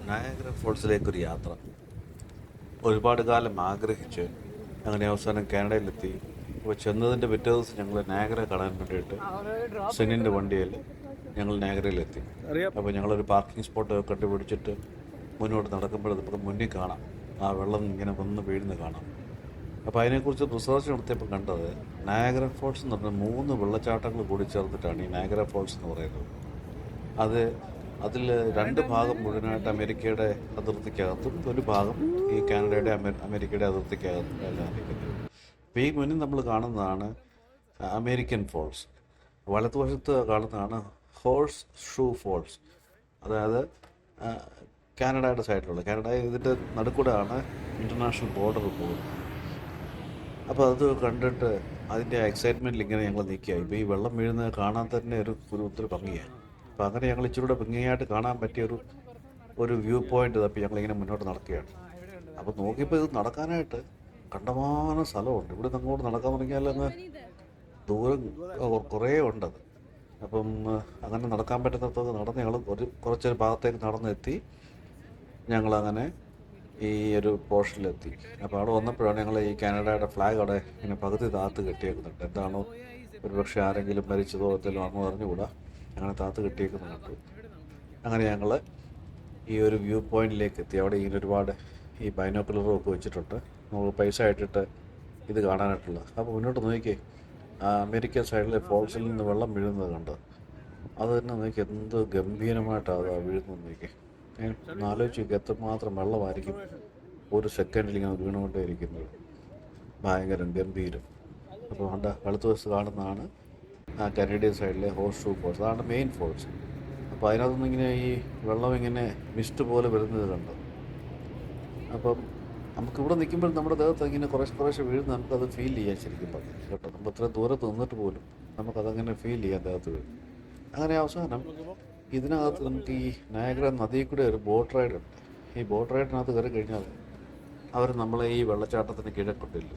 Niagara ഫോൾസിലേക്കൊരു യാത്ര ഒരുപാട് കാലം ആഗ്രഹിച്ച് അങ്ങനെ അവസാനം കാനഡയിലെത്തി. അപ്പോൾ ചെന്നതിൻ്റെ പിറ്റേ ദിവസം ഞങ്ങൾ നയാഗ്ര കാണാൻ വേണ്ടിയിട്ട് സെന്നിൻ്റെ വണ്ടിയിൽ ഞങ്ങൾ നയാഗ്രയിലെത്തി. അപ്പോൾ ഞങ്ങളൊരു പാർക്കിംഗ് സ്പോട്ട് കണ്ടുപിടിച്ചിട്ട് മുന്നോട്ട് നടക്കുമ്പോൾ നമുക്ക് മുന്നിൽ കാണാം ആ വെള്ളം ഇങ്ങനെ വന്ന് വീഴുന്ന കാണാം. അപ്പോൾ അതിനെക്കുറിച്ച് റിസർച്ച് നടത്തിയപ്പോൾ കണ്ടത് നയാഗ്ര ഫോൾസ് എന്ന് പറഞ്ഞാൽ 3 വെള്ളച്ചാട്ടങ്ങൾ കൂടി ചേർത്തിട്ടാണ് ഈ നയാഗ്ര ഫോൾസ് എന്ന് പറയുന്നത്. അതിൽ 2 ഭാഗം മുഴുവനായിട്ട് അമേരിക്കയുടെ അതിർത്തിക്കകത്തും ഒരു ഭാഗം ഈ കാനഡയുടെ അമേരിക്കയുടെ അതിർത്തിക്കകത്തും എല്ലാം നിൽക്കുന്നത്. അപ്പോൾ ഈ മുന്നിൽ നമ്മൾ കാണുന്നതാണ് അമേരിക്കൻ ഫോൾസ്, വലതുവശത്ത് കാണുന്നതാണ് ഹോഴ്സ് ഷൂ ഫോൾസ്, അതായത് കാനഡയുടെ സൈഡിലുള്ള കാനഡ ഇതിൻ്റെ നടുക്കൂടെയാണ് ഇൻ്റർനാഷണൽ ബോർഡർ പോകുന്നത്. അപ്പോൾ അത് കണ്ടിട്ട് അതിൻ്റെ എക്സൈറ്റ്മെൻറ്റിൽ ഇങ്ങനെ ഞങ്ങൾ നിൽക്കുക. ഇപ്പോൾ ഈ വെള്ളം വീഴുന്നത് കാണാൻ തന്നെ ഒത്തിരി ഭംഗിയാണ്. അപ്പോൾ അങ്ങനെ ഞങ്ങൾ ഇച്ചിരി കൂടെ ഭംഗിയായിട്ട് കാണാൻ പറ്റിയ ഒരു വ്യൂ പോയിന്റ് തപ്പി ഞങ്ങളിങ്ങനെ മുന്നോട്ട് നടക്കുകയാണ്. അപ്പോൾ നോക്കിയപ്പോൾ ഇത് നടക്കാനായിട്ട് കണ്ടമാനം സ്ഥലമുണ്ട്. ഇവിടെ നിന്ന് അങ്ങോട്ട് നടക്കാൻ തുടങ്ങിയാൽ അങ്ങ് ദൂരം കുറേ ഉണ്ടത്. അപ്പം അങ്ങനെ നടക്കാൻ പറ്റുന്നിടത്തൊക്കെ നടന്ന് ഞങ്ങൾ കുറച്ചൊരു ഭാഗത്തേക്ക് നടന്നെത്തി. ഞങ്ങളങ്ങനെ ഈ ഒരു പോർഷനിലെത്തി. അപ്പോൾ അവിടെ വന്നപ്പോഴാണ് ഞങ്ങൾ ഈ കാനഡയുടെ ഫ്ലാഗ് അവിടെ ഇങ്ങനെ പകുതി താത്ത് കെട്ടിയേക്കുന്നുണ്ട്. എന്താണോ ഒരു പക്ഷേ ആരെങ്കിലും മരിച്ചതോ എന്തെങ്കിലും ആണെന്ന് പറഞ്ഞുകൂടാ, അങ്ങനെ താത്ത് കെട്ടിയേക്കുന്ന കണ്ടു. അങ്ങനെ ഞങ്ങൾ ഈ ഒരു വ്യൂ പോയിന്റിലേക്ക് എത്തി. അവിടെ ഇങ്ങനെ ഒരുപാട് ഈ ബൈനോക്കുലറും ഒക്കെ വെച്ചിട്ടുണ്ട്, നമുക്ക് പൈസ ഇട്ടിട്ട് ഇത് കാണാനായിട്ടുള്ളത്. അപ്പോൾ മുന്നോട്ട് നോക്കിയേ, അമേരിക്കൻ സൈഡിലെ ഫോൾസിൽ നിന്ന് വെള്ളം വീഴുന്നത് കണ്ടോ? അത് തന്നെ നോക്കി എന്ത് ഗംഭീരമായിട്ടാണ് അത് വീഴുന്നത് നോക്കി. ഒന്ന് ആലോചിച്ച് എത്രമാത്രം വെള്ളമായിരിക്കും ഒരു സെക്കൻഡിൽ ഇങ്ങനെ വീണുകൊണ്ടേ ഇരിക്കുന്നത്. ഭയങ്കരം ഗംഭീരം. അപ്പോൾ വലതുവശത്ത് കാണുന്നതാണ് ആ കനേഡിയൻ സൈഡിലെ ഹോഴ്സ് ഷൂ ഫോൾസ്, അതാണ് മെയിൻ ഫോൾസ്. അപ്പോൾ അതിനകത്തുനിന്ന് ഇങ്ങനെ ഈ വെള്ളം ഇങ്ങനെ മിസ്റ്റ് പോലെ വരുന്നത് കണ്ടോ? അപ്പം നമുക്കിവിടെ നിൽക്കുമ്പോൾ നമ്മുടെ ദേഹത്ത് ഇങ്ങനെ കുറേശ്ശെ വീഴുന്ന നമുക്കത് ഫീൽ ചെയ്യാൻ ശരിക്കും പറഞ്ഞു കേട്ടോ. നമ്മൾ ഇത്രയും ദൂരത്ത് നിന്നിട്ട് പോലും നമുക്കതങ്ങനെ ഫീൽ ചെയ്യാൻ ദേഹത്ത് വീഴും. അങ്ങനെ അവസാനം ഇതിനകത്ത് നമുക്ക് ഈ നയാഗ്ര നദിയിൽ കൂടെ ഒരു ബോട്ട് റൈഡ് ഉണ്ട്. ഈ ബോട്ട് റൈഡിനകത്ത് കയറി കഴിഞ്ഞാൽ അവർ നമ്മളെ ഈ വെള്ളച്ചാട്ടത്തിന് കീഴെ കൊണ്ടില്ല.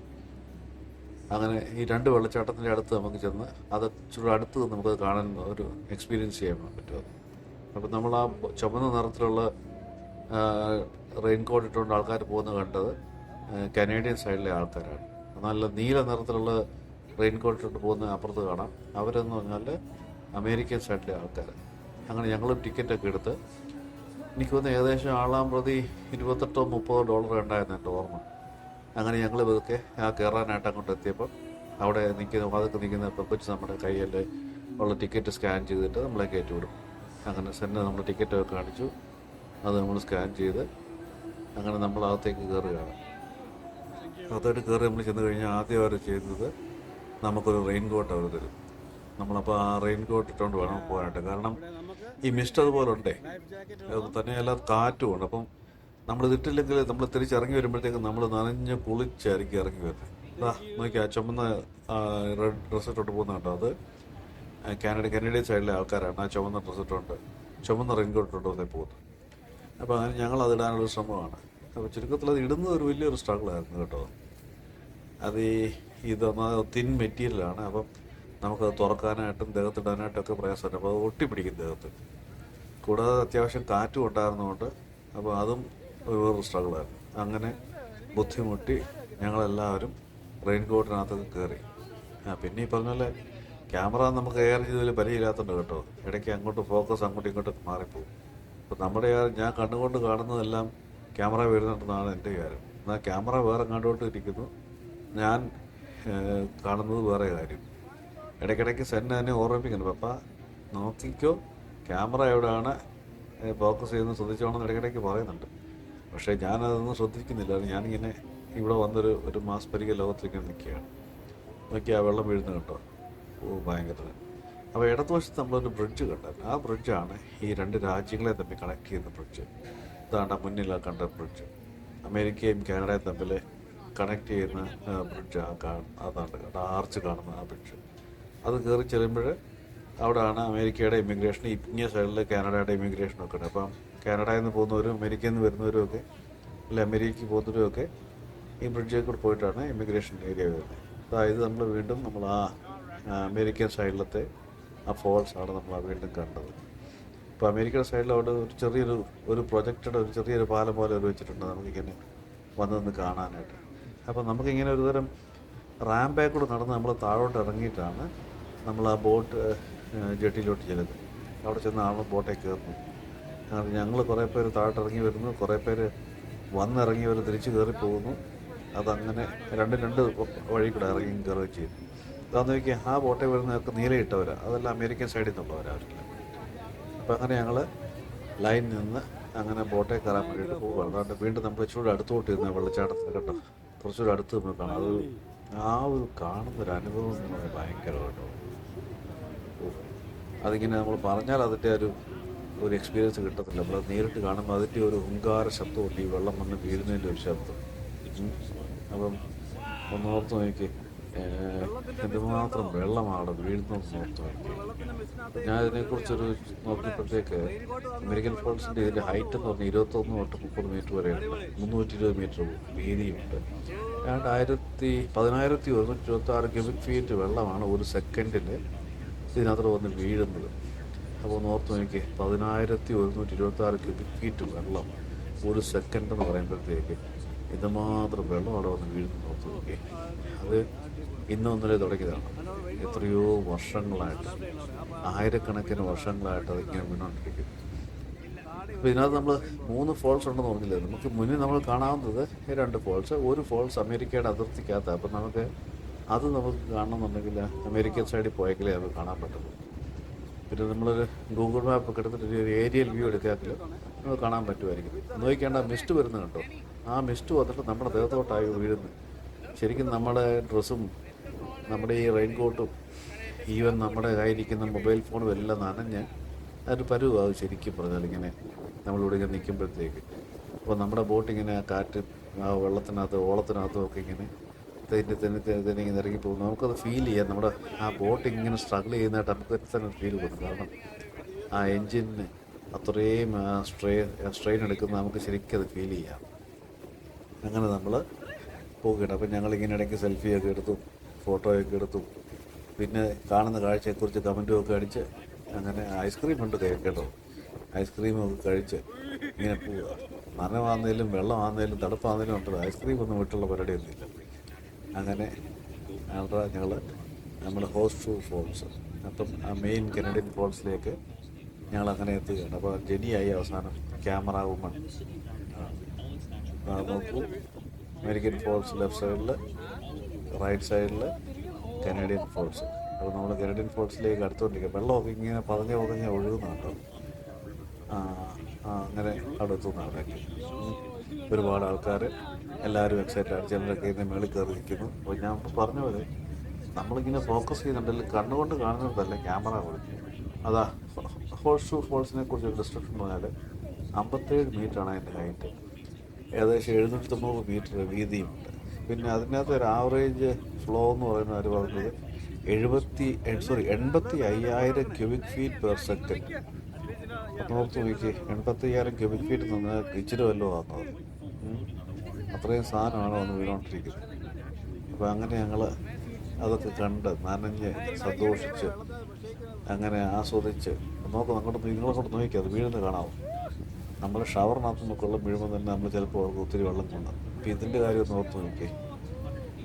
അങ്ങനെ ഈ 2 വെള്ളച്ചാട്ടത്തിൻ്റെ അടുത്ത് നമുക്ക് ചെന്ന് അത് ഇച്ചിരി അടുത്ത് നമുക്ക് കാണാൻ ഒരു എക്സ്പീരിയൻസ് ചെയ്യാൻ പറ്റും. അപ്പം നമ്മൾ ആ ചുവന്ന നിറത്തിലുള്ള റെയിൻകോട്ട് ഇട്ടുകൊണ്ട് ആൾക്കാർ പോകുന്നത് കണ്ടത് കനേഡിയൻ സൈഡിലെ ആൾക്കാരാണ്. നല്ല നീല നിറത്തിലുള്ള റെയിൻകോട്ട് ഇട്ട് പോകുന്ന അപ്പുറത്ത് കാണാം, അവരെന്ന് പറഞ്ഞാൽ അമേരിക്കൻ സൈഡിലെ ആൾക്കാർ. അങ്ങനെ ഞങ്ങളും ടിക്കറ്റൊക്കെ എടുത്ത്, എനിക്ക് തോന്നുന്നു ഏകദേശം ആളാം പ്രതി $28-30 ഉണ്ടായിരുന്നു എൻ്റെ ഓർമ്മ. അങ്ങനെ ഞങ്ങൾ ഇതൊക്കെ കയറാനായിട്ട് അങ്ങോട്ട് എത്തിയപ്പോൾ അവിടെ അതൊക്കെ നിൽക്കുന്ന പെപ്പച്ച് നമ്മുടെ കയ്യിൽ ഉള്ള ടിക്കറ്റ് സ്കാൻ ചെയ്തിട്ട് നമ്മളെ കയറ്റി വിടും. അങ്ങനെ സെന്നെ നമ്മൾ ടിക്കറ്റൊക്കെ കാണിച്ചു, അത് നമ്മൾ സ്കാൻ ചെയ്ത് അങ്ങനെ നമ്മൾ അകത്തേക്ക് കയറുകയാണ്. അകത്തോട്ട് കയറി നമ്മൾ ചെന്ന് കഴിഞ്ഞാൽ ആദ്യം അവർ ചെയ്യുന്നത് നമുക്കൊരു റെയിൻ കോട്ട് അവർ തരും. നമ്മളപ്പോൾ ആ റെയിൻ കോട്ട് ഇട്ടുകൊണ്ട് വേണം പോകാനായിട്ട്. കാരണം ഈ മിസ്റ്റ് അതുപോലെ ഉണ്ടേ, തന്നെയല്ല കാറ്റും ഉണ്ട്. അപ്പം നമ്മളിതിട്ടില്ലെങ്കിൽ നമ്മൾ തിരിച്ചിറങ്ങി വരുമ്പോഴത്തേക്കും നമ്മൾ നനഞ്ഞ് കുളിച്ചായിരിക്കും ഇറങ്ങി വരുന്നത്. നോക്കി ആ ചുമന്ന റെഡ് ഡ്രസ്സ് ഇട്ടോട്ട് പോകുന്ന കേട്ടോ, അത് കനേഡിയൻ സൈഡിലെ ആൾക്കാരാണ്. ആ ചുമന്ന ഡ്രസ്സ് ഇട്ടുകൊണ്ട് ചുമന്ന റെയിൻകോട്ട് ഇട്ടുകൊണ്ട് വന്നേ പോകുന്നത്. അപ്പോൾ അങ്ങനെ ഞങ്ങൾ അതിടാനുള്ള ശ്രമമാണ്. അപ്പോൾ ചുരുക്കത്തിൽ അത് ഇടുന്നത് ഒരു വലിയൊരു സ്ട്രഗിളായിരുന്നു കേട്ടോ. അത് ഇതൊന്ന് തിൻ മെറ്റീരിയലാണ്. അപ്പം നമുക്കത് തുറക്കാനായിട്ടും ദേഹത്തിടാനായിട്ടൊക്കെ പ്രയാസമുണ്ട്. അപ്പോൾ അത് ഒട്ടിപ്പിടിക്കും ദേഹത്ത്. കൂടാതെ അത്യാവശ്യം കാറ്റും ഉണ്ടായിരുന്നതുകൊണ്ട് അപ്പോൾ അതും വേറൊരു സ്ട്രഗിളായിരുന്നു. അങ്ങനെ ബുദ്ധിമുട്ടി ഞങ്ങളെല്ലാവരും റെയിൻകോട്ടിനകത്തൊക്കെ കയറി. പിന്നെ ഈ പറഞ്ഞ പോലെ ക്യാമറ നമുക്ക് കെയർ ചെയ്തതിൽ പരിചയമില്ലാത്തതുണ്ട് കേട്ടോ. ഇടയ്ക്ക് അങ്ങോട്ട് ഫോക്കസ് അങ്ങോട്ടും ഇങ്ങോട്ടും മാറിപ്പോകും. അപ്പോൾ നമ്മുടെ ഞാൻ കണ്ണുകൊണ്ട് കാണുന്നതെല്ലാം ക്യാമറ വരുന്നുണ്ടെന്നാണ് എൻ്റെ കാര്യം. എന്നാൽ ക്യാമറ വേറെ കണ്ടുകൊണ്ട് ഇരിക്കുന്നു, ഞാൻ കാണുന്നത് വേറെ കാര്യം. ഇടയ്ക്കിടയ്ക്ക് സെന്നെ തന്നെ ഓർമ്മിപ്പിക്കുന്നു, പപ്പ നോക്കിക്കോ ക്യാമറ എവിടെയാണ് ഫോക്കസ് ചെയ്യുന്നത് ശ്രദ്ധിച്ചോണമെന്ന് ഇടയ്ക്കിടയ്ക്ക് പറയുന്നുണ്ട്. പക്ഷേ ഞാനതൊന്നും ശ്രദ്ധിക്കുന്നില്ല. ഞാനിങ്ങനെ ഇവിടെ വന്നൊരു മാസ്പരിക ലോകത്തിലിങ്ങനെ നിൽക്കുകയാണ്. നോക്കി ആ വെള്ളം വീഴുന്ന കേട്ടോ, ഭയങ്കര. അപ്പോൾ ഇടതുവശത്ത് നമ്മളൊരു ബ്രിഡ്ജ് കണ്ടായിരുന്നു. ആ ബ്രിഡ്ജാണ് ഈ 2 രാജ്യങ്ങളെ തമ്മിൽ കണക്ട് ചെയ്യുന്ന ബ്രിഡ്ജ്. ഇതാണ് മുന്നിൽ കണ്ട ബ്രിഡ്ജ്. അമേരിക്കയും കാനഡയും തമ്മിൽ കണക്ട് ചെയ്യുന്ന ബ്രിഡ്ജ് അതാണ് ആർച്ച് കാണുന്ന ആ ബ്രിഡ്ജ്. അത് കയറി ചെല്ലുമ്പോൾ അവിടെയാണ് അമേരിക്കയുടെ ഇമിഗ്രേഷൻ, ഇങ്ങേ സൈഡിൽ കാനഡയുടെ ഇമിഗ്രേഷനൊക്കെ ഉണ്ട്. അപ്പം കാനഡയിൽ നിന്ന് പോകുന്നവരും അമേരിക്കയിൽ നിന്ന് വരുന്നവരും ഒക്കെ, അല്ല അമേരിക്കയ്ക്ക് പോകുന്നവരും ഒക്കെ ഈ ബ്രിഡ്ജിൽ കൂടെ പോയിട്ടാണ് ഇമിഗ്രേഷൻ ഏരിയ വരുന്നത്. അതായത് നമ്മൾ വീണ്ടും ആ അമേരിക്കൻ സൈഡിലത്തെ ആ ഫോൾസാണ് നമ്മൾ വീണ്ടും കണ്ടത്. അപ്പോൾ അപ്പോൾ അമേരിക്കയുടെ സൈഡിൽ അവിടെ ഒരു ചെറിയൊരു ഒരു ചെറിയൊരു പാലം പോലെ ഒരു വെച്ചിട്ടുണ്ട് നമുക്കിങ്ങനെ വന്ന് കാണാനായിട്ട്. അപ്പോൾ നമുക്കിങ്ങനെ ഒരു തരം റാമ്പേ കൂടെ നടന്ന് നമ്മൾ താഴോട്ട് ഇറങ്ങിയിട്ടാണ് നമ്മൾ ആ ബോട്ട് ജെട്ടിയിലോട്ട് ചെല്ലുന്നത്. അവിടെ ചെന്ന് ആളും ബോട്ടേ കയറുന്നു. കാരണം ഞങ്ങൾ കുറേ പേര് താഴോട്ട് ഇറങ്ങി വരുന്നു, കുറേ പേര് വന്നിറങ്ങിയവർ തിരിച്ച് കയറി പോകുന്നു. അതങ്ങനെ രണ്ട് വഴി കൂടെ ഇറങ്ങി കയറുകയും ചെയ്തു. അതാന്ന് നോക്കിയാൽ ആ ബോട്ടേ വരുന്നവർക്ക് നീലയിട്ടവരാണ്, അതെല്ലാം അമേരിക്കൻ സൈഡിൽ നിന്നുള്ളവരാവില്ല. അപ്പോൾ അങ്ങനെ ഞങ്ങൾ ലൈൻ നിന്ന് അങ്ങനെ ബോട്ടേ കയറാൻ വേണ്ടിയിട്ട് പോവുകയാണ്. അതുകൊണ്ട് വീണ്ടും നമ്മൾ ഇച്ചിരി അടുത്തോട്ട് ഇരുന്ന വെള്ളച്ചാട്ടത്തിന് കേട്ടോ, കുറച്ചുകൂടി അടുത്ത് നിന്ന് കാണാം. അത് ആ ഒരു കാണുന്നൊരു അനുഭവം എന്ന് പറഞ്ഞാൽ ഭയങ്കര കേട്ടോ. അതിങ്ങനെ നമ്മൾ പറഞ്ഞാൽ അതിൻ്റെ ഒരു എക്സ്പീരിയൻസ് കിട്ടത്തില്ല. നമ്മൾ നേരിട്ട് കാണുമ്പോൾ അതിൻ്റെ ഒരു ഹുങ്കാര ശബ്ദമുണ്ട്, ഈ വെള്ളം വന്ന് വീഴുന്നതിൻ്റെ ഒരു ശബ്ദം. അപ്പം ഒന്നോർത്ത് നോക്കി എന്തുമാത്രം വെള്ളമാണ് വീഴുന്നതെന്ന് ഓർത്ത് നോക്കി. ഞാൻ ഇതിനെക്കുറിച്ചൊരു നോക്കിയപ്പോഴത്തേക്ക് അമേരിക്കൻ ഫോൾസിൻ്റെ ഇതിൻ്റെ ഹൈറ്റ് എന്ന് പറഞ്ഞാൽ 21 തൊട്ട് 30 മീറ്റർ വരെയുണ്ട്, 320 മീറ്റർ വീതിയുണ്ട്. ഏതാണ്ട് 11,126 ക്യൂബിക് ഫീറ്റ് വെള്ളമാണ് ഒരു സെക്കൻഡിൽ ഇതിനകത്ത് വന്ന് വീഴുന്നത്. അപ്പോൾ ഒന്ന് ഓർത്ത് നോക്കി, 11,126 ക്യൂബിക് ഫീറ്റ് വെള്ളം ഒരു സെക്കൻഡ് എന്ന് പറയുമ്പോഴത്തേക്ക് ഇതുമാത്രം വെള്ളം അവിടെ വന്ന് വീഴുന്നത് ഓർത്ത് നോക്കി. അത് ഇന്നൊന്നിലെ തുടങ്ങിയതാണ്. എത്രയോ വർഷങ്ങളായിട്ട്, ആയിരക്കണക്കിന് വർഷങ്ങളായിട്ട് അതിങ്ങനെ വീണുകൊണ്ടിരിക്കുന്നു. അപ്പോൾ ഇതിനകത്ത് നമ്മൾ 3 ഫോൾസ് ഉണ്ടെന്ന് പറഞ്ഞില്ലേ. നമുക്ക് മുന്നിൽ നമ്മൾ കാണാവുന്നത് 2 ഫോൾസ്. ഒരു ഫോൾസ് അമേരിക്കയുടെ അതിർത്തിക്കകത്ത്. അപ്പം നമുക്ക് കാണണമെന്നുണ്ടെങ്കിൽ അമേരിക്കൻ സൈഡിൽ പോയെങ്കിലേ അത് കാണാൻ പറ്റുള്ളൂ. പിന്നെ നമ്മളൊരു ഗൂഗിൾ മാപ്പ് ഒക്കെ എടുത്തിട്ട് ഒരു ഏരിയൽ വ്യൂ എടുക്കാമെങ്കിൽ നമുക്ക് കാണാൻ പറ്റുമായിരിക്കും. നോക്കിക്കേണ്ട മിസ്റ്റ് വരുന്നത് കേട്ടോ. ആ മിസ്റ്റ് വന്നിട്ട് നമ്മുടെ ദേഹത്തോട്ടായി വീഴുന്നു. ശരിക്കും നമ്മുടെ ഡ്രസ്സും നമ്മുടെ ഈ റെയിൻകോട്ടും ഈവൻ നമ്മുടെ കയ്യിരിക്കുന്ന മൊബൈൽ ഫോണും എല്ലാം നനഞ്ഞ് അതൊരു പരുവാകും ശരിക്കും പറഞ്ഞാൽ ഇങ്ങനെ നമ്മളിവിടെ ഇങ്ങനെ നിൽക്കുമ്പോഴത്തേക്ക്. അപ്പോൾ നമ്മുടെ ബോട്ടിങ്ങനെ ആ കാറ്റും ആ വെള്ളത്തിനകത്ത് ഓളത്തിനകത്തും ഒക്കെ ഇങ്ങനെ തന്നെ ഇങ്ങനെ ഇറങ്ങി പോകും. നമുക്കത് ഫീൽ ചെയ്യാം. നമ്മുടെ ആ ബോട്ട് ഇങ്ങനെ സ്ട്രഗിൾ ചെയ്യുന്നതായിട്ട് നമുക്ക് തന്നെ ഫീൽ കൊടുക്കും. കാരണം ആ എൻജിന് അത്രയും സ്ട്രെയിൻ എടുക്കുന്നത് നമുക്ക് ശരിക്കും അത് ഫീൽ ചെയ്യാം. അങ്ങനെ നമ്മൾ പോകുകയാണ്. അപ്പം ഞങ്ങളിങ്ങനെ ഇടയ്ക്ക് സെൽഫിയൊക്കെ എടുത്തു, ഫോട്ടോയൊക്കെ എടുത്തു. പിന്നെ കാണുന്ന കാഴ്ചയെക്കുറിച്ച് കമൻറ്റും ഒക്കെ അടിച്ച് അങ്ങനെ ഐസ്ക്രീം കൊണ്ട് കേട്ടോ, ഐസ്ക്രീമൊക്കെ കഴിച്ച് ഇങ്ങനെ പോവുക. നനവാന്നേലും വെള്ളമാന്നേലും തണുപ്പാന്നേലും ഉണ്ടല്ലോ, ഐസ്ക്രീം ഒന്നും വിട്ടുള്ള പരിപാടിയൊന്നുമില്ല. അങ്ങനെ ഞങ്ങൾ നമ്മുടെ ഹോഴ്സ്ഷൂ ഫോൾസ്, അപ്പം ആ മെയിൻ കനേഡിയൻ ഫോൾസിലേക്ക് ഞങ്ങൾ അങ്ങനെ എത്തുകയാണ്. അപ്പോൾ ജെനിയായി അവസാനം ക്യാമറ വുമൺ. നോക്കൂ, അമേരിക്കൻ ഫോൾസ് ലെഫ്റ്റ് സൈഡിൽ, റൈറ്റ് സൈഡിൽ കനേഡിയൻ ഫോൾസ്. അപ്പോൾ നമ്മൾ കനേഡിയൻ ഫോൾസിലേക്ക് അടുത്തുകൊണ്ടിരിക്കുക. വെള്ളമൊക്കെ ഇങ്ങനെ പതഞ്ഞ് ഒഴുകുന്നുണ്ടോ. അങ്ങനെ അവിടെ എത്തുന്നവിടേക്ക് ഒരുപാട് ആൾക്കാർ, എല്ലാവരും എക്സൈറ്റഡ്. ചിലരൊക്കെ ഇതിൻ്റെ മേളിൽ കയറി നിൽക്കുന്നു. അപ്പോൾ ഞാൻ പറഞ്ഞ പോലെ നമ്മളിങ്ങനെ ഫോക്കസ് ചെയ്യുന്നുണ്ടെങ്കിൽ കണ്ണുകൊണ്ട് കാണുന്നതല്ല, ക്യാമറ കൊടുക്കും. അതാ ഹോഴ്സ്ഷൂ ഫോൾസിനെ കുറിച്ച് ഒരു ഡിസ്ക്രിപ്ഷൻ പറഞ്ഞാൽ 57 മീറ്ററാണ് അതിൻ്റെ ഹൈറ്റ്, ഏകദേശം 790 മീറ്റർ വീതിയുമുണ്ട്. പിന്നെ അതിനകത്ത് ഒരു ആവറേജ് ഫ്ലോ എന്ന് പറയുന്ന അവർ പറഞ്ഞത് 85,000 ക്യൂബിക് ഫീറ്റ് പെർ സെക്കൻഡ്. അപ്പം ഓർത്ത് നോക്കി, 85,000 ക്യൂബിക് ഫീറ്റ് നിന്ന് ഇച്ചിരി വല്ലതും ആകുന്നത്. അത്രയും സാധനമാണ് വന്ന് വീണോണ്ടിരിക്കുന്നത്. അപ്പോൾ അങ്ങനെ ഞങ്ങൾ അതൊക്കെ കണ്ട് നനഞ്ഞ് സന്തോഷിച്ച് അങ്ങനെ ആസ്വദിച്ച് നിങ്ങളെ കൊണ്ട് നോക്കി അത് വീഴുന്നത് കാണാമോ. നമ്മൾ ഷവറിനകത്ത് നിന്നൊക്കെയുള്ള വീഴുമ്പോൾ തന്നെ നമ്മൾ ചിലപ്പോൾ ഓർക്കും ഒത്തിരി വെള്ളം കൊണ്ട്. അപ്പോൾ ഇതിൻ്റെ കാര്യം ഒന്ന് ഓർത്ത് നോക്കി.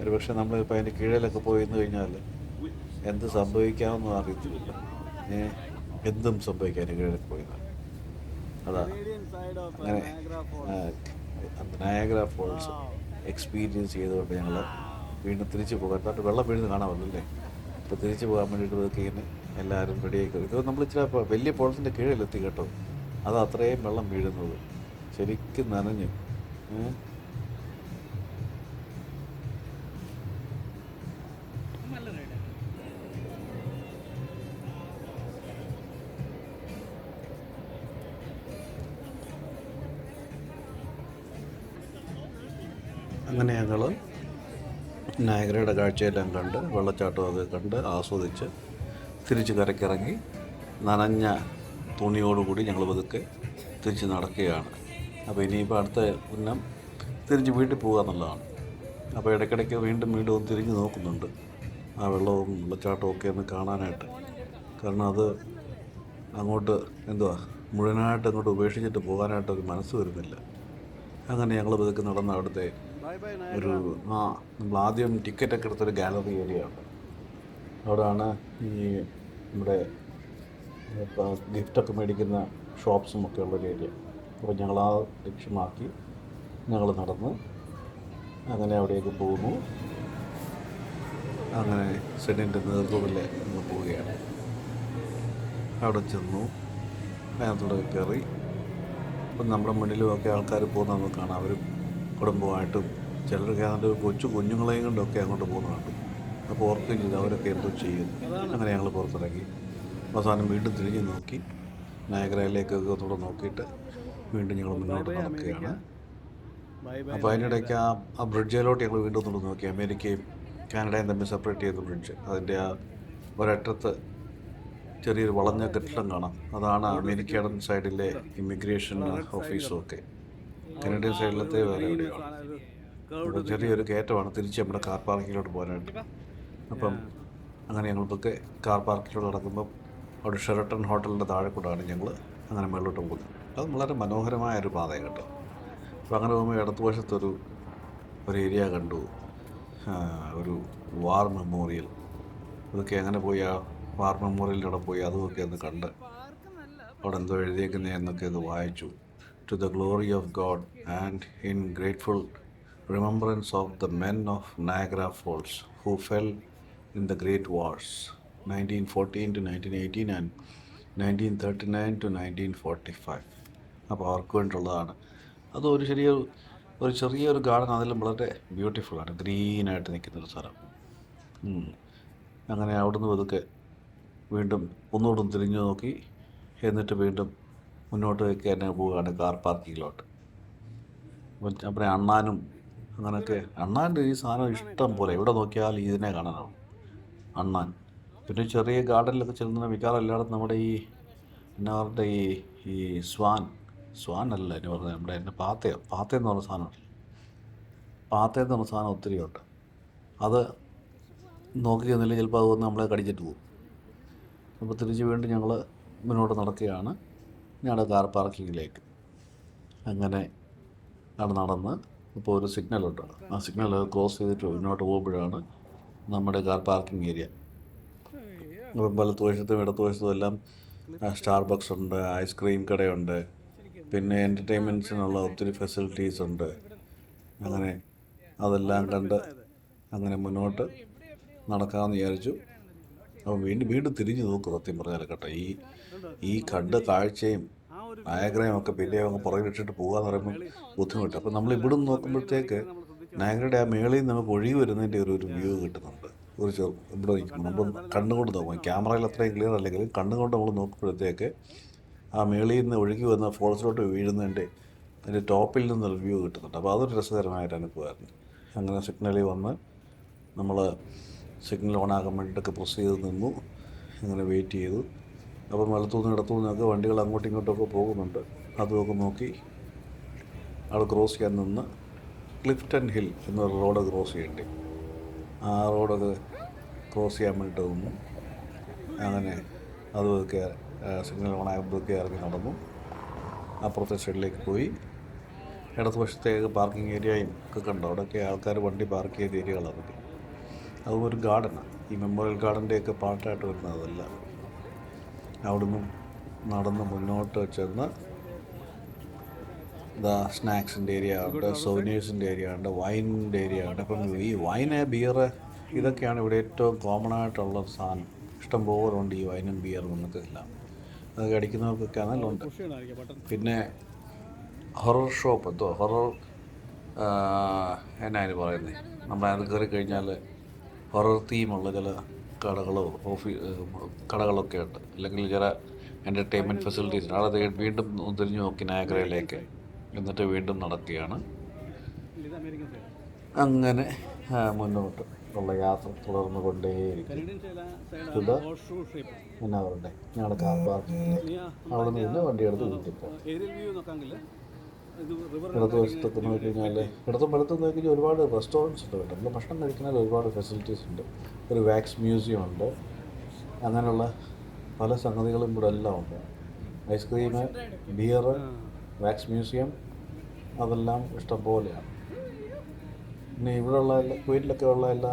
ഒരു പക്ഷേ നമ്മളിപ്പോൾ അതിൻ്റെ കീഴിലൊക്കെ പോയി നിന്ന് കഴിഞ്ഞാൽ എന്ത് സംഭവിക്കാമെന്നും അറിയത്തില്ല. എന്തും സംഭവിക്കാൻ കീഴിലൊക്കെ പോയി. അതാ അങ്ങനെ നയാഗ്ര ഫോൾസ് എക്സ്പീരിയൻസ് ചെയ്തുകൊണ്ട് ഞങ്ങൾ വീണ്ടും തിരിച്ചു പോകാൻ, എന്നിട്ട് വെള്ളം വീഴുന്ന കാണാമല്ലോ അല്ലേ. അപ്പോൾ തിരിച്ചു പോകാൻ വേണ്ടിയിട്ട് ഇതൊക്കെ ഇങ്ങനെ എല്ലാവരും റെഡിയാക്കി. ഇത് നമ്മൾ ഇച്ചിരി വലിയ ഫോൾസിൻ്റെ കീഴിലെത്തി കേട്ടോ. അത് അത്രയും വെള്ളം വീഴുന്നത് ശരിക്കും നനഞ്ഞ്. അങ്ങനെ ഞങ്ങൾ നയാഗ്രയുടെ കാഴ്ചയെല്ലാം കണ്ട് വെള്ളച്ചാട്ടം അത് കണ്ട് ആസ്വദിച്ച് തിരിച്ച് കരക്കിറങ്ങി നനഞ്ഞ തുണിയോടുകൂടി ഞങ്ങൾ പതുക്കെ തിരിച്ച് നടക്കുകയാണ്. അപ്പോൾ ഇനിയിപ്പോൾ അടുത്ത ഉന്നം തിരിച്ച് വീട്ടിൽ പോകുക എന്നുള്ളതാണ്. അപ്പോൾ ഇടയ്ക്കിടയ്ക്ക് വീണ്ടും ഒന്ന് തിരിഞ്ഞ് നോക്കുന്നുണ്ട് ആ വെള്ളവും വെള്ളച്ചാട്ടവും ഒക്കെ ഒന്ന് കാണാനായിട്ട്. കാരണം അത് അങ്ങോട്ട് മുഴുവനായിട്ട് അങ്ങോട്ട് ഉപേക്ഷിച്ചിട്ട് പോകാനായിട്ടൊരു മനസ്സ് വരുന്നില്ല. അങ്ങനെ ഞങ്ങൾ പതുക്കെ നടന്ന അവിടുത്തെ ഒരു നമ്മൾ ആദ്യം ടിക്കറ്റൊക്കെ എടുത്തൊരു ഗാലറി ഏരിയ ഉണ്ട്. അവിടെയാണ് ഈ നമ്മുടെ ഗിഫ്റ്റൊക്കെ മേടിക്കുന്ന ഷോപ്സും ഒക്കെ ഉള്ളൊരു ഏരിയ. അപ്പോൾ ഞങ്ങൾ ആ ലക്ഷ്യമാക്കി ഞങ്ങൾ നടന്ന് അങ്ങനെ അവിടേക്ക് പോകുന്നു. അങ്ങനെ സെന്നിൻ്റെ നേതൃത്വത്തിൽ നമ്മൾ പോവുകയാണ്. അവിടെ ചെന്നു, അതിനകത്തൂടെ കയറി. അപ്പം നമ്മുടെ മുന്നിലുമൊക്കെ ആൾക്കാർ പോകുന്നത് നമുക്ക് കാണാം. അവരും കുടുംബമായിട്ടും ചിലരൊക്കെ അതിൻ്റെ കുഞ്ഞുങ്ങളെയും കൊണ്ടൊക്കെ അങ്ങോട്ട് പോകുന്നത് കണ്ടു. അപ്പോൾ ഓർക്കുകയും ചെയ്തു അവരൊക്കെ എന്തോ ചെയ്യുന്നു. അങ്ങനെ ഞങ്ങൾ പുറത്തിറങ്ങി. അവസാനം വീണ്ടും തിരിഞ്ഞ് നോക്കി നയഗ്രയിലേക്കൊക്കെ ഒന്നുകൂടെ നോക്കിയിട്ട് വീണ്ടും ഞങ്ങൾ മുന്നോട്ട് നടക്കുകയാണ്. അപ്പോൾ അതിനിടയ്ക്ക് ആ ബ്രിഡ്ജിലോട്ട് ഞങ്ങൾ വീണ്ടും ഒന്നുകൂടെ നോക്കി. അമേരിക്കയും കാനഡയും തമ്മിൽ സെപ്പറേറ്റ് ചെയ്ത ബ്രിഡ്ജ്. അതിൻ്റെ ആ ഒരറ്റത്ത് ചെറിയൊരു വളഞ്ഞ കെട്ടിടം കാണാം. അതാണ് അമേരിക്കൻ സൈഡിലെ ഇമിഗ്രേഷൻ ഓഫീസും ഒക്കെ. കനഡിയൻ സൈഡിലത്തെ വേറെ എവിടെയാണ്. അപ്പോൾ ചെറിയൊരു കയറ്റമാണ് തിരിച്ച് നമ്മുടെ കാർ പാർക്കിങ്ങിലോട്ട് പോകാനായിട്ട്. അപ്പം അങ്ങനെ ഞങ്ങൾക്കൊക്കെ കാർ പാർക്കിലോട്ട് നടക്കുമ്പം അവിടെ ഷെറട്ടൺ ഹോട്ടലിൻ്റെ താഴെ കൂടാണ് ഞങ്ങൾ അങ്ങനെ മുകളിലോട്ട് പോകുന്നത്. അത് വളരെ മനോഹരമായ ഒരു പാതയാണ് കേട്ടോ. അപ്പോൾ അങ്ങനെ പോകുമ്പോൾ ഇടതുവശത്തൊരു ഏരിയ കണ്ടു, ഒരു വാർ മെമ്മോറിയൽ. അതൊക്കെ അങ്ങനെ പോയി ആ വാർ മെമ്മോറിയലിലൂടെ പോയി അതുമൊക്കെ ഒന്ന് കണ്ട് അവിടെ എന്തോ എഴുതിയേക്കുന്നത് എന്നൊക്കെ ഒന്ന് വായിച്ചു. To the glory of God and in grateful remembrance of the men of Niagara Falls who fell in the great wars 1914 to 1918 and 1939 to 1945. അപ്പോൾ അവർക്ക് വേണ്ടിയുള്ളതാണ്. അത് ഒരു ചെറിയൊരു ഗാർഡൻ. അതെല്ലാം വളരെ ബ്യൂട്ടിഫുള്ളാണ്, ഗ്രീനായിട്ട് നിൽക്കുന്നൊരു സ്ഥലം. അങ്ങനെ അവിടുന്ന് പതുക്കെ വീണ്ടും ഒന്നുകൂടും തിരിഞ്ഞു നോക്കി, എന്നിട്ട് വീണ്ടും മുന്നോട്ട് തന്നെ പോവുകയാണ് കാർ പാർക്കിങ്ങിലോട്ട്. അപ്പോൾ അണ്ണാനും അങ്ങനെയൊക്കെ, അണ്ണാൻ്റെ ഈ സാധനം ഇഷ്ടം പോലെ എവിടെ നോക്കിയാലും ഇതിനെ കാണാനാവും അണ്ണാൻ. പിന്നെ ചെറിയ ഗാർഡനിലൊക്കെ ചെല്ലുന്ന മിക്കവാറും എല്ലായിടത്തും നമ്മുടെ അവരുടെ ഈ സ്വാൻ അല്ല എന്ന് പറഞ്ഞാൽ നമ്മുടെ എൻ്റെ പാത്തയെന്ന് പറഞ്ഞ സാധനമുണ്ട്. പാത്തയെന്ന് പറഞ്ഞ സാധനം ഒത്തിരി ഉണ്ട്. അത് നോക്കി ചെന്നില്ല ചിലപ്പോൾ അത് വന്ന് നമ്മളെ കടിച്ചിട്ട് പോകും. അപ്പോൾ തിരിച്ച് വീണ്ടും ഞങ്ങൾ മുന്നോട്ട് നടക്കുകയാണ് ഞങ്ങളുടെ കാർ പാർക്കിങ്ങിലേക്ക്. അങ്ങനെ അവിടെ നടന്ന് ഇപ്പോൾ ഒരു സിഗ്നലുണ്ട്. ആ സിഗ്നൽ ക്രോസ് ചെയ്തിട്ട് മുന്നോട്ട് പോകുമ്പോഴാണ് നമ്മുടെ കാർ പാർക്കിംഗ് ഏരിയ. അപ്പം വലത്തുവശത്തും ഇടത്തുവശത്തും എല്ലാം സ്റ്റാർബക്സ് ഉണ്ട്, ഐസ്ക്രീം കടയുണ്ട്, പിന്നെ എൻ്റർടൈൻമെൻറ്റ്സിനുള്ള ഒത്തിരി ഫെസിലിറ്റീസ് ഉണ്ട്. അങ്ങനെ അതെല്ലാം കണ്ട് അങ്ങനെ മുന്നോട്ട് നടക്കാമെന്ന് വിചാരിച്ചു. അപ്പം വീണ്ടും തിരിഞ്ഞു നോക്കും സത്യം പറഞ്ഞാൽ കേട്ടോ. ഈ കണ്ട കാഴ്ചയും നയാഗ്രയും ഒക്കെ പിന്നെ അങ്ങ് പുറകിലിട്ടിട്ട് പോകാന്ന് പറയുമ്പോൾ ബുദ്ധിമുട്ട്. അപ്പം നമ്മൾ ഇവിടെ നിന്ന് നോക്കുമ്പോഴത്തേക്ക് നയാഗ്രയുടെ ആ മേളിൽ നിന്ന് നമുക്ക് ഒഴുകി വരുന്നതിൻ്റെ ഒരു വ്യൂ കിട്ടുന്നുണ്ട്. ഇവിടെ നിൽക്കുമ്പോൾ നമ്മൾ കണ്ണുകൊണ്ട് നോക്കും. ക്യാമറയിൽ അത്രയും ക്ലിയർ അല്ലെങ്കിലും കണ്ണുകൊണ്ട് നമ്മൾ നോക്കുമ്പോഴത്തേക്ക് ആ മേളിൽ നിന്ന് ഒഴുകി വന്ന ഫോൾസിലോട്ട് വീഴുന്നതിൻ്റെ അതിൻ്റെ ടോപ്പിൽ നിന്നൊരു വ്യൂ കിട്ടുന്നുണ്ട്. അപ്പോൾ അതൊരു രസകരമായിട്ട് അനുഭവമായിരുന്നു. അങ്ങനെ സിഗ്നലിൽ വന്ന് നമ്മൾ സിഗ്നൽ ഓണാക്കാൻ വേണ്ടിയിട്ടൊക്കെ പ്രസ് ചെയ്ത് നിന്നു. അങ്ങനെ വെയിറ്റ് ചെയ്തു. അപ്പം വലത്തുനിന്നും ഇടത്തുനിന്നൊക്കെ വണ്ടികൾ അങ്ങോട്ടും ഇങ്ങോട്ടൊക്കെ പോകുന്നുണ്ട്. അതുമൊക്കെ നോക്കി അവിടെ ക്രോസ് ചെയ്യാൻ നിന്ന് ക്ലിഫ്റ്റൺ ഹിൽ എന്നൊരു റോഡ് ക്രോസ് ചെയ്യേണ്ടി. ആ റോഡൊക്കെ ക്രോസ് ചെയ്യാൻ വേണ്ടിയിട്ട് നിന്നു. അങ്ങനെ അതുമൊക്കെ സിഗ്നൽ ഓണാകുമ്പോഴൊക്കെ ഇറങ്ങി നടന്നു. അപ്പുറത്തെ സൈഡിലേക്ക് പോയി ഇടതുവശത്തേക്ക് പാർക്കിംഗ് ഏരിയയും ഒക്കെ കണ്ടു. അവിടെയൊക്കെ ആൾക്കാർ വണ്ടി പാർക്ക് ചെയ്ത ഏരിയകളാണ്. അതും ഒരു ഗാർഡനാണ്. ഈ മെമ്മോറിയൽ ഗാർഡൻ്റെയൊക്കെ പാർട്ടായിട്ട് വരുന്നതല്ല. അവിടുന്ന് നടന്ന് മുന്നോട്ട് ചെന്ന് സ്നാക്സിൻ്റെ ഏരിയ ഉണ്ട്, സോവനീഴ്സിൻ്റെ ഏരിയ ഉണ്ട്, വൈനിൻ്റെ ഏരിയ ഉണ്ട്. അപ്പം ഈ വൈന്, ബിയർ ഇതൊക്കെയാണ് ഇവിടെ ഏറ്റവും കോമൺ ആയിട്ടുള്ള സാധനം. ഇഷ്ടംപോലെ ഉണ്ട് ഈ വൈനും ബിയറും എന്നൊക്കെ എല്ലാം. അത് അടിക്കുന്നവർക്കൊക്കെ ആണെങ്കിലും ഉണ്ട്. പിന്നെ ഹൊറർ ഷോപ്പ് ഹൊറർ എന്നാ അതിന് പറയുന്നത്, നമ്മളത് കയറി കഴിഞ്ഞാൽ ഹൊറർ തീമുള്ള ചില കടകളൊക്കെ ഉണ്ട്. അല്ലെങ്കിൽ ചില എൻ്റർടൈൻമെൻറ്റ് ഫെസിലിറ്റീസ് ഉണ്ട്. അവിടെ വീണ്ടും തിരിഞ്ഞു നോക്കി നയാഗ്രയിലേക്ക്, എന്നിട്ട് വീണ്ടും നടക്കുകയാണ്. അങ്ങനെ മുന്നോട്ട് ഉള്ള യാത്ര തുടർന്നു കൊണ്ടേയിരിക്കും. എന്നാ പറയണ്ടേ, ഞങ്ങളുടെ കാർ പാർക്കിങ്ങിലേക്ക് അവിടെ നിന്ന് വണ്ടി എടുത്ത് വീട്ടിൽ പോകും. ഇടതുവശത്തൊക്കെ നോക്കി കഴിഞ്ഞാൽ ഇടത്തും വലത്തും നോക്കി കഴിഞ്ഞാൽ ഒരുപാട് റെസ്റ്റോറൻറ്റ്സ് ഉണ്ട് കേട്ടോ. നമ്മൾ ഭക്ഷണം കഴിക്കുന്നതിൽ ഒരുപാട് ഫെസിലിറ്റീസ് ഉണ്ട്. ഒരു വാക്സ് മ്യൂസിയം ഉണ്ട്. അങ്ങനെയുള്ള പല സംഗതികളും ഇവിടെ എല്ലാം ഉണ്ട്. ഐസ്ക്രീം, ബിയർ, വാക്സ് മ്യൂസിയം, അതെല്ലാം ഇഷ്ടം പോലെയാണ്. പിന്നെ ഇവിടെയുള്ള കുവൈറ്റിലൊക്കെ ഉള്ള എല്ലാ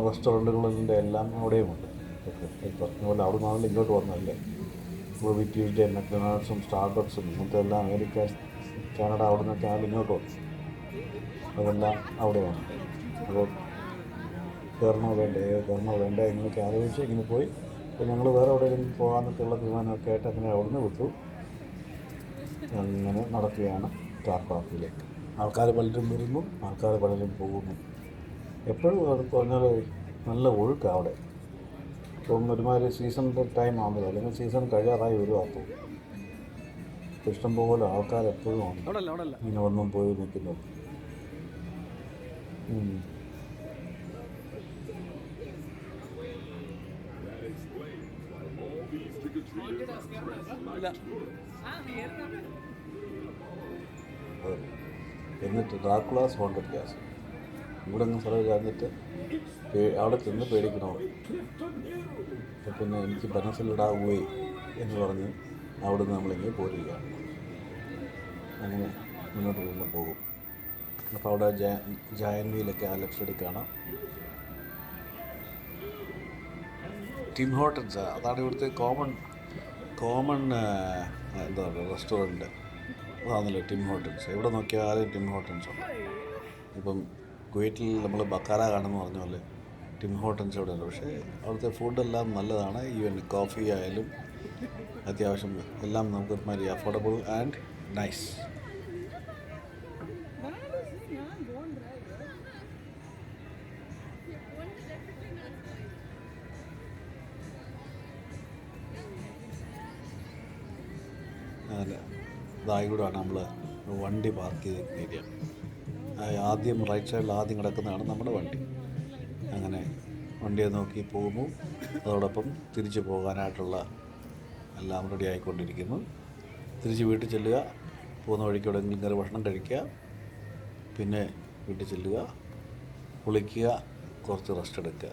റെസ്റ്റോറൻറ്റുകളിൻ്റെ എല്ലാം അവിടെയുമുണ്ട്. പറഞ്ഞ പോലെ അവിടെ നിന്നാണല്ലോ ഇങ്ങോട്ട് വന്നതല്ലേ. റുബി ട്യൂസ്ഡേ, മക്ഡൊണാൾഡ്സും സ്റ്റാർബക്സും ഇങ്ങനത്തെ എല്ലാം അമേരിക്ക, കാനഡ അവിടെ നിന്നൊക്കെ ആണല്ലോ ഇങ്ങോട്ട് വന്നു. അതെല്ലാം അവിടെയാണ്. അപ്പോൾ കയറണോ വേണ്ടേ ഇങ്ങനെയൊക്കെ ആലോചിച്ച് ഇങ്ങനെ പോയി. അപ്പോൾ ഞങ്ങൾ വേറെ എവിടെയെങ്കിലും പോകാമെന്നൊക്കെയുള്ള തീരുമാനമൊക്കെ ആയിട്ട് അങ്ങനെ അവിടുന്ന് വിട്ടു. അങ്ങനെ നടക്കുകയാണ് കാർ പാർക്കിലേക്ക്. ആൾക്കാർ പലരും വരുന്നു, ആൾക്കാർ പലരും പോകുന്നു. എപ്പോഴും അത് പറഞ്ഞാൽ നല്ല ഒഴുക്കാണ് അവിടെ. ഇപ്പം ഒരുമാതിരി സീസണിൻ്റെ ടൈം ആകുമ്പോൾ, അല്ലെങ്കിൽ സീസൺ കഴിയാറായി വരുവാക്കും. ഇഷ്ടംപോലെ ആൾക്കാർ എപ്പോഴും ആണ് ഇങ്ങനെ വന്നും പോയി നിൽക്കുന്നത്. എന്നിട്ട് ഡ്രാക്കുളാസ് ഹോണ്ടഡ് ക്യാസ് ഇവിടെ നിന്ന് സ്ഥലം കഴിഞ്ഞിട്ട് അവിടെ ചെന്ന് പേടിക്കണോ. പിന്നെ എനിക്ക് മനസ്സിലിടാവുകയെ എന്ന് പറഞ്ഞ് അവിടുന്ന് നമ്മളിങ്ങനെ പോരുകയാണ്. അങ്ങനെ മുന്നോട്ട് പോകും. അപ്പോൾ അവിടെ ജയൻ വീലൊക്കെ ആ ലെഫ്റ്റ് സൈഡിൽ കാണാം. ടിം ഹോട്ടൻസ് അതാണ് ഇവിടുത്തെ കോമൺ എന്താ പറയുക റെസ്റ്റോറൻറ്റ്. അതാണല്ലോ ടിം ഹോട്ടൻസ്. എവിടെ നോക്കിയാലും ടിം ഹോട്ടൻസ് ഉണ്ട്. ഇപ്പം കുവൈറ്റിൽ നമ്മൾ ബക്കാല കാണുമെന്ന് പറഞ്ഞ പോലെ ടിം ഹോട്ടൻസ് ഇവിടെ ഉണ്ട്. പക്ഷേ അവിടുത്തെ ഫുഡെല്ലാം നല്ലതാണ്. ഈവൻ കോഫി ആയാലും അത്യാവശ്യം എല്ലാം നമുക്ക് ഒരുമാതിരി അഫോർഡബിൾ ആൻഡ് നൈസ്. അങ്ങനെ ഇതായി കൂടെയാണ് നമ്മൾ വണ്ടി പാർക്ക് ചെയ്ത ഏരിയ. ആദ്യം റൈറ്റ് സൈഡിൽ ആദ്യം കിടക്കുന്നതാണ് നമ്മുടെ വണ്ടി. അങ്ങനെ വണ്ടിയെ നോക്കി പോകുന്നു. അതോടൊപ്പം തിരിച്ചു പോകാനായിട്ടുള്ള എല്ലാം റെഡി ആയിക്കൊണ്ടിരിക്കുന്നു. തിരിച്ച് വീട്ടിൽ ചെല്ലുക, പോകുന്ന വഴിക്ക് എവിടെയെങ്കിലും കയറി ഭക്ഷണം കഴിക്കുക, പിന്നെ വീട്ടിൽ ചെല്ലുക, കുളിക്കുക, കുറച്ച് റെസ്റ്റ് എടുക്കുക.